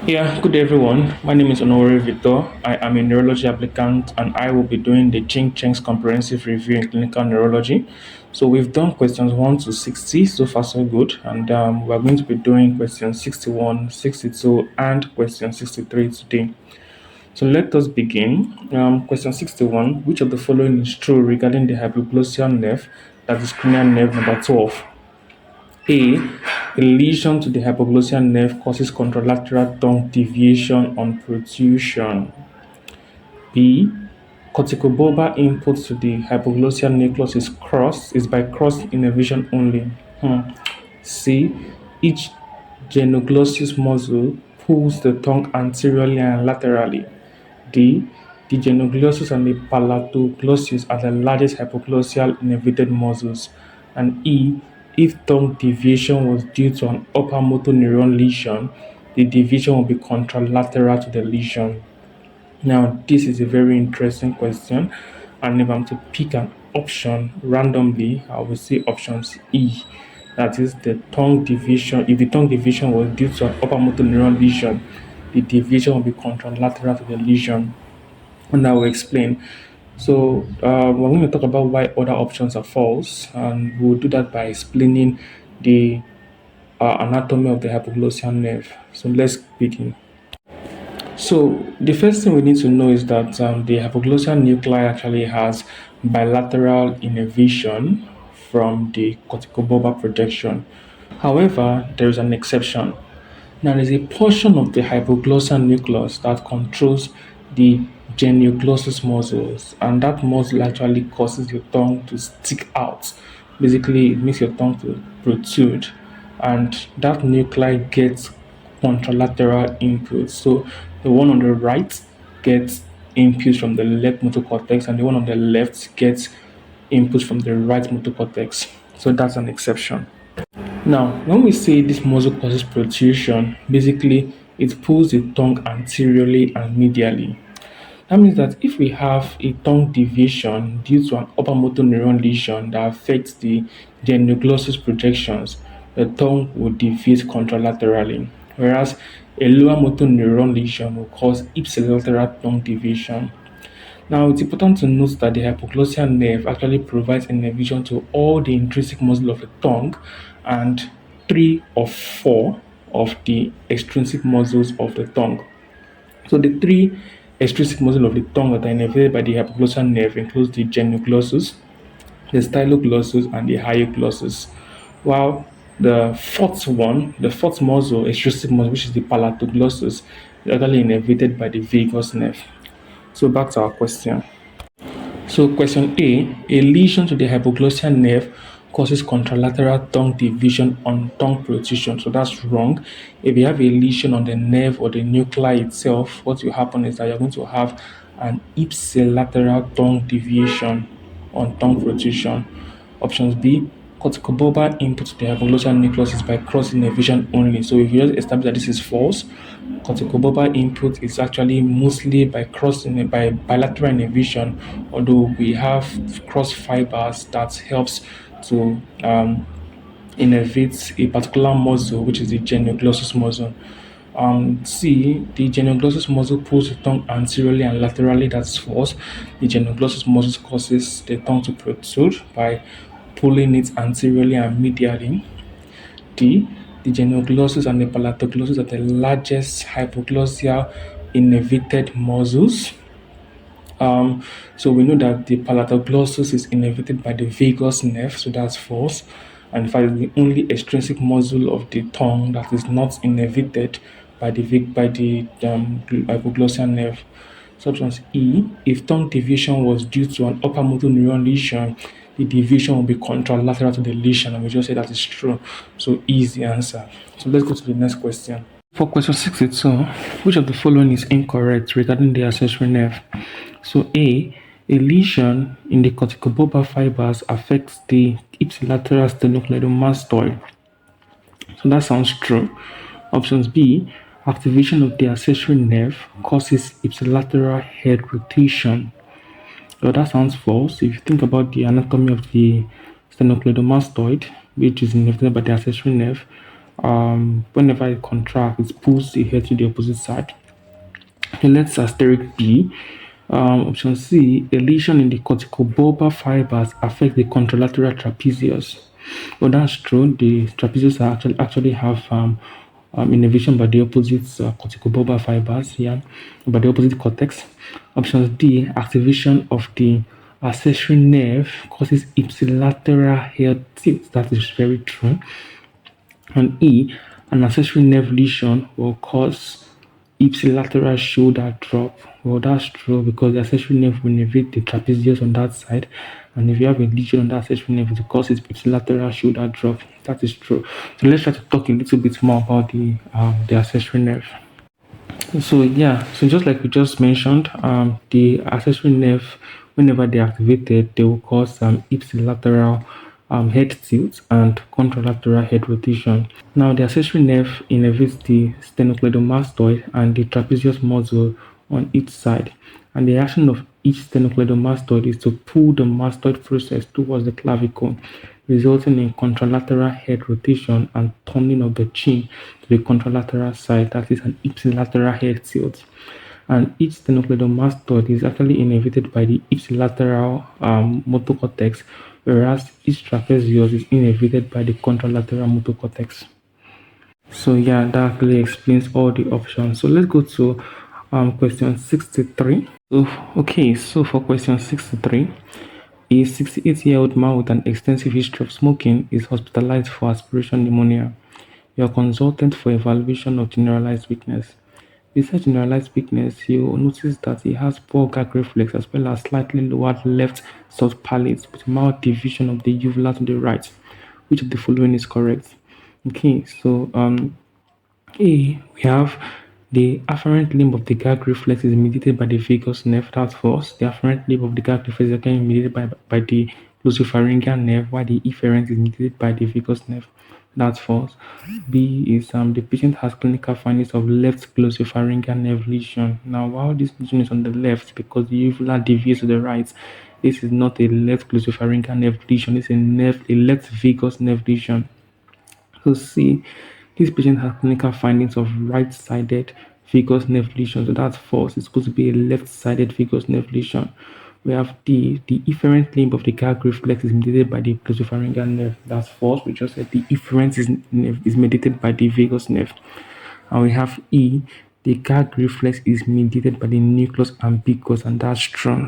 Yeah, good day everyone. My name is Honore Victor. I am a neurology applicant and I will be doing the Cheng Ching's comprehensive review in clinical neurology. So we've done questions 1 to 60, so far so good. And we're going to be doing questions 61, 62, and question 63 today. So let us begin. Question 61. Which of the following is true regarding the hypoglossal nerve, that is cranial nerve number 12? A. A lesion to the hypoglossal nerve causes contralateral tongue deviation on protrusion. B. Corticobulbar input to the hypoglossal nucleus is by cross innervation only. C. Each genoglossus muscle pulls the tongue anteriorly and laterally. D. The genoglossus and the palatoglossus are the largest hypoglossal innervated muscles. And E. If tongue deviation was due to an upper motor neuron lesion, the deviation will be contralateral to the lesion. Now, this is a very interesting question, and if I'm to pick an option randomly, I will say options E. That is the tongue deviation. If the tongue deviation was due to an upper motor neuron lesion, the deviation will be contralateral to the lesion. And I will explain. So, we're going to talk about why other options are false, and we'll do that by explaining the anatomy of the hypoglossal nerve. So, let's begin. So the first thing we need to know is that the hypoglossal nuclei actually has bilateral innervation from the corticobulbar projection. However, there is an exception. Now, there is a portion of the hypoglossal nucleus that controls the genioglossus muscles, and that muscle actually causes your tongue to stick out. Basically, it makes your tongue to protrude, and that nuclei gets contralateral input. So, the one on the right gets input from the left motor cortex, and the one on the left gets input from the right motor cortex. So, that's an exception. Now, when we say this muscle causes protrusion, basically it pulls the tongue anteriorly and medially. That means that if we have a tongue deviation due to an upper motor neuron lesion that affects the genioglossus projections, the tongue will deviate contralaterally, whereas a lower motor neuron lesion will cause ipsilateral tongue deviation. Now, it's important to note that the hypoglossal nerve actually provides innervation to all the intrinsic muscles of the tongue and three of four of the extrinsic muscles of the tongue. So, the three extrinsic muscles of the tongue that are innervated by the hypoglossal nerve includes the genioglossus, the styloglossus, and the hyoglossus. While the fourth muscle, extrinsic muscle, which is the palatoglossus, is actually innervated by the vagus nerve. So back to our question. So question A lesion to the hypoglossal nerve causes contralateral tongue division on tongue protrusion. So that's wrong. If you have a lesion on the nerve or the nuclei itself, what will happen is that you're going to have an ipsilateral tongue deviation on tongue protrusion. Options B, corticobulbar input to the hypoglossal nucleus is by cross innervation only. So if you just establish that this is false, corticobulbar input is actually mostly by bilateral innervation, although we have cross fibers that helps to innervate a particular muscle, which is the genioglossus muscle. C, the genioglossus muscle pulls the tongue anteriorly and laterally, that's false. The genioglossus muscle causes the tongue to protrude by pulling it anteriorly and medially. D, the genioglossus and the palatoglossus are the largest hypoglossal innervated muscles. So we know that the palatoglossus is innervated by the vagus nerve, so that's false. And in fact, the only extrinsic muscle of the tongue that is not innervated by the hypoglossal nerve. Substance E, if tongue deviation was due to an upper motor neuron lesion, the deviation will be contralateral to the lesion, and we just say that is true. So E is the answer. So let's go to the next question. For question 62, which of the following is incorrect regarding the accessory nerve? So a lesion in the corticobulbar fibers affects the ipsilateral sternocleidomastoid. So that sounds true. Options B, activation of the accessory nerve causes ipsilateral head rotation. So that sounds false. If you think about the anatomy of the sternocleidomastoid, which is innervated by the accessory nerve, Whenever it contracts, it pulls the head to the opposite side. Okay, let's asterisk B. Option C, a lesion in the corticobulbar fibers affect the contralateral trapezius. Well, that's true. The trapezius are actually have innervation by the opposite corticobulbar fibers, yeah, by the opposite cortex. Option D, activation of the accessory nerve causes ipsilateral head tilt. That is very true. And E, an accessory nerve lesion will cause ipsilateral shoulder drop. Well, that's true because the accessory nerve will innervate the trapezius on that side. And if you have a lesion on that accessory nerve, it will cause ipsilateral shoulder drop. That is true. So let's try to talk a little bit more about the accessory nerve. So yeah, so just like we just mentioned, the accessory nerve, whenever they're activated, they will cause ipsilateral head tilt and contralateral head rotation. Now, the accessory nerve innervates the sternocleidomastoid and the trapezius muscle on each side, and the action of each sternocleidomastoid is to pull the mastoid process towards the clavicle, resulting in contralateral head rotation and turning of the chin to the contralateral side, that is an ipsilateral head tilt. And each sternocleidomastoid is actually innervated by the ipsilateral motor cortex, whereas each trapezius is innervated by the contralateral motor cortex. So yeah, that actually explains all the options. So let's go to question 63. So okay, so for question 63, a 68-year-old man with an extensive history of smoking is hospitalized for aspiration pneumonia. Your consultant for evaluation of generalized weakness. Besides generalized weakness, you will notice that he has poor gag reflex as well as slightly lowered left soft palate with mild division of the uvula to the right. Which of the following is correct? Okay, so A, we have the afferent limb of the gag reflex is mediated by the vagus nerve. That's false. The afferent limb of the gag reflex is again mediated by the glossopharyngeal nerve, while the efferent is mediated by the vagus nerve. That's false. B is the patient has clinical findings of left glossopharyngeal nerve lesion. Now, while this lesion is on the left because the uvula deviates to the right, this is not a left glossopharyngeal nerve lesion. It's a left vagus nerve lesion. So C, this patient has clinical findings of right-sided vagus nerve lesion. So that's false. It's supposed to be a left-sided vagus nerve lesion. We have D, the efferent limb of the gag reflex is mediated by the glossopharyngeal nerve. That's false. We just said the efferent is mediated by the vagus nerve. And we have E, the gag reflex is mediated by the nucleus ambiguous, and that's true.